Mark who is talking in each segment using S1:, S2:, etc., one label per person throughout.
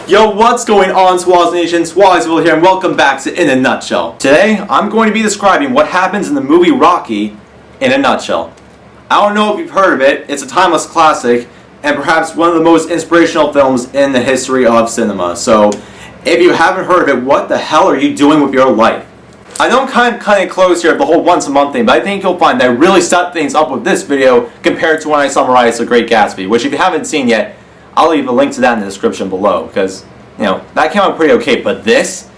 S1: Yo, what's going on, Swaz Nation? SuozziVille here, and welcome back to In a Nutshell. Today, I'm going to be describing what happens in the movie Rocky in a nutshell. I don't know if you've heard of it. It's a timeless classic, and perhaps one of the most inspirational films in the history of cinema. So, if you haven't heard of it, what the hell are you doing with your life? I know I'm kind of close here with the whole once a month thing, but I think you'll find that I really stepped things up with this video compared to when I summarized The Great Gatsby, which if you haven't seen yet, I'll leave a link to that in the description below, because, you know, that came out pretty okay, but this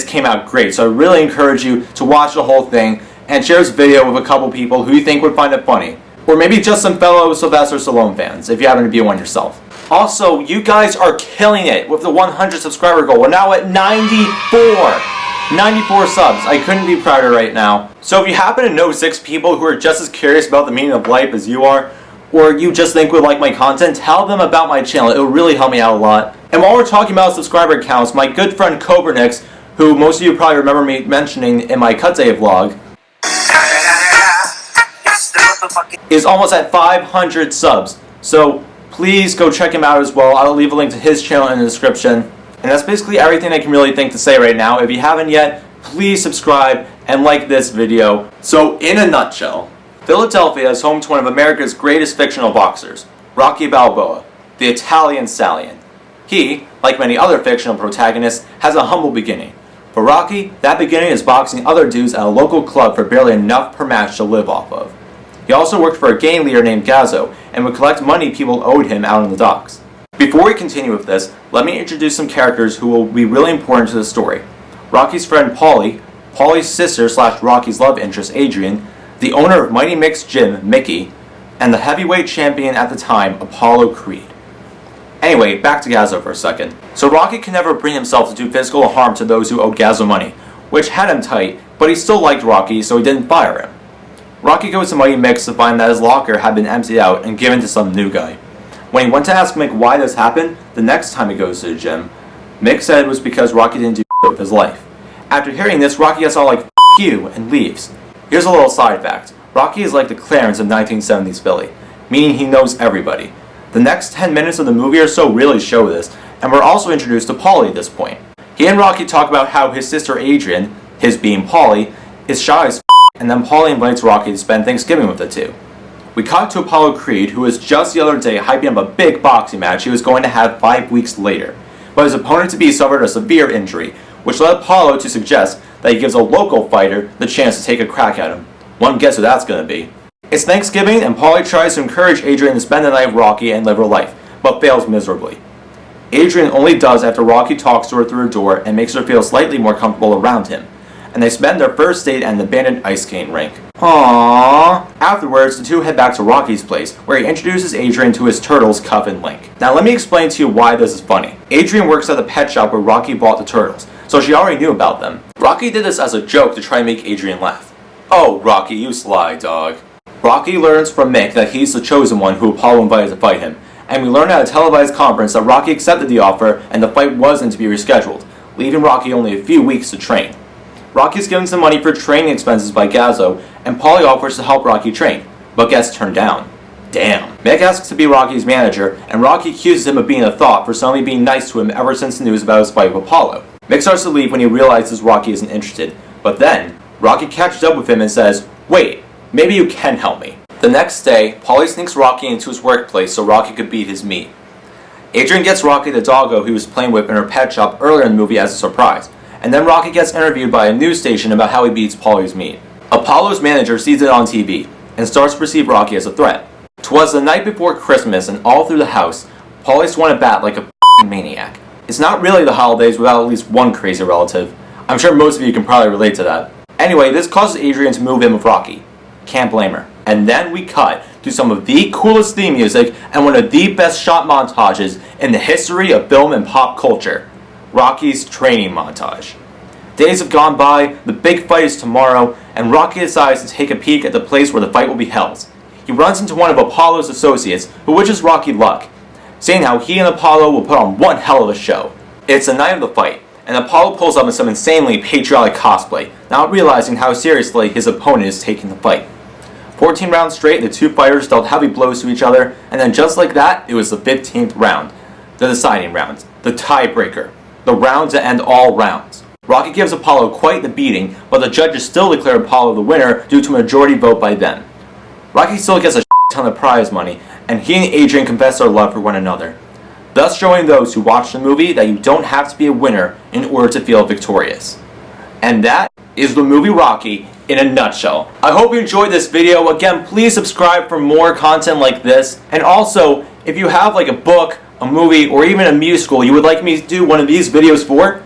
S1: came out great. So I really encourage you to watch the whole thing and share this video with a couple people who you think would find it funny. Or maybe just some fellow Sylvester Stallone fans, if you happen to be one yourself. Also, you guys are killing it with the 100 subscriber goal. We're now at 94 subs. I couldn't be prouder right now. So if you happen to know 6 people who are just as curious about the meaning of life as you are, or you just think would like my content, tell them about my channel. It will really help me out a lot. And while we're talking about subscriber counts, my good friend Cobranix, who most of you probably remember me mentioning in my Cut Day vlog, is almost at 500 subs. So please go check him out as well. I'll leave a link to his channel in the description. And that's basically everything I can really think to say right now. If you haven't yet, please subscribe and like this video. So in a nutshell, Philadelphia is home to one of America's greatest fictional boxers, Rocky Balboa, the Italian Stallion. He, like many other fictional protagonists, has a humble beginning. For Rocky, that beginning is boxing other dudes at a local club for barely enough per match to live off of. He also worked for a gang leader named Gazzo and would collect money people owed him out on the docks. Before we continue with this, let me introduce some characters who will be really important to the story. Rocky's friend Paulie, Paulie's sister / Rocky's love interest Adrian, the owner of Mighty Mick's gym, Mickey, and the heavyweight champion at the time, Apollo Creed. Anyway, back to Gazzo for a second. So Rocky could never bring himself to do physical harm to those who owed Gazzo money, which had him tight, but he still liked Rocky, so he didn't fire him. Rocky goes to Mighty Mick's to find that his locker had been emptied out and given to some new guy. When he went to ask Mick why this happened, the next time he goes to the gym, Mick said it was because Rocky didn't do with his life. After hearing this, Rocky gets all like, "F you," and leaves. Here's a little side fact. Rocky is like the Clarence of 1970s Philly, meaning he knows everybody. The next 10 minutes of the movie or so really show this, and we're also introduced to Paulie at this point. He and Rocky talk about how his sister Adrian, his being Paulie, is shy as f***, and then Paulie invites Rocky to spend Thanksgiving with the two. We cut to Apollo Creed, who was just the other day hyping up a big boxing match he was going to have 5 weeks later, but his opponent to be suffered a severe injury, which led Apollo to suggest that he gives a local fighter the chance to take a crack at him. One guess who that's going to be. It's Thanksgiving, and Paulie tries to encourage Adrian to spend the night with Rocky and live her life, but fails miserably. Adrian only does after Rocky talks to her through a door and makes her feel slightly more comfortable around him, and they spend their first date at an abandoned ice skating rink. Aww. Afterwards, the two head back to Rocky's place, where he introduces Adrian to his turtles, Cuff and Link. Now let me explain to you why this is funny. Adrian works at the pet shop where Rocky bought the turtles, so she already knew about them. Rocky did this as a joke to try and make Adrian laugh. "Oh, Rocky, you sly dog." Rocky learns from Mick that he's the chosen one who Apollo invited to fight him, and we learn at a televised conference that Rocky accepted the offer and the fight wasn't to be rescheduled, leaving Rocky only a few weeks to train. Rocky's given some money for training expenses by Gazzo, and Paulie offers to help Rocky train, but gets turned down. Damn. Mick asks to be Rocky's manager, and Rocky accuses him of being a thought for suddenly being nice to him ever since the news about his fight with Apollo. Mick starts to leave when he realizes Rocky isn't interested, but then Rocky catches up with him and says, "Wait, maybe you can help me." The next day, Paulie sneaks Rocky into his workplace so Rocky could beat his meat. Adrian gets Rocky the doggo he was playing with in her pet shop earlier in the movie as a surprise, and then Rocky gets interviewed by a news station about how he beats Paulie's meat. Apollo's manager sees it on TV and starts to perceive Rocky as a threat. 'Twas the night before Christmas, and all through the house, Paulie swung a bat like a maniac. It's not really the holidays without at least one crazy relative. I'm sure most of you can probably relate to that. Anyway, this causes Adrian to move in with Rocky. Can't blame her. And then we cut to some of the coolest theme music and one of the best shot montages in the history of film and pop culture. Rocky's training montage. Days have gone by, the big fight is tomorrow, and Rocky decides to take a peek at the place where the fight will be held. He runs into one of Apollo's associates, who wishes Rocky luck, saying how he and Apollo will put on one hell of a show. It's the night of the fight, and Apollo pulls up in some insanely patriotic cosplay, not realizing how seriously his opponent is taking the fight. 14 rounds straight, the two fighters dealt heavy blows to each other, and then just like that, it was the 15th round, the deciding round, the tiebreaker, the round to end all rounds. Rocky gives Apollo quite the beating, but the judges still declare Apollo the winner due to a majority vote by them. Rocky still gets a ton of prize money, and he and Adrian confess their love for one another, thus showing those who watch the movie that you don't have to be a winner in order to feel victorious. And that is the movie Rocky in a nutshell. I hope you enjoyed this video. Again, please subscribe for more content like this. And also, if you have like a book, a movie, or even a musical you would like me to do one of these videos for,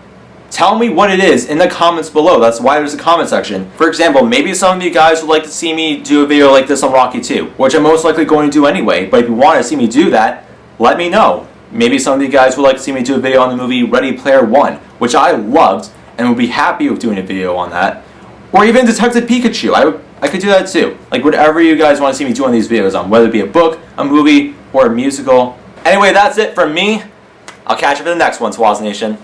S1: tell me what it is in the comments below. That's why there's a comment section. For example, maybe some of you guys would like to see me do a video like this on Rocky 2, which I'm most likely going to do anyway, but if you want to see me do that, let me know. Maybe some of you guys would like to see me do a video on the movie Ready Player One, which I loved, and would be happy with doing a video on that. Or even Detective Pikachu, I could do that too. Like whatever you guys want to see me do on these videos on, whether it be a book, a movie, or a musical. Anyway, that's it from me. I'll catch you for the next one, Swozz Nation.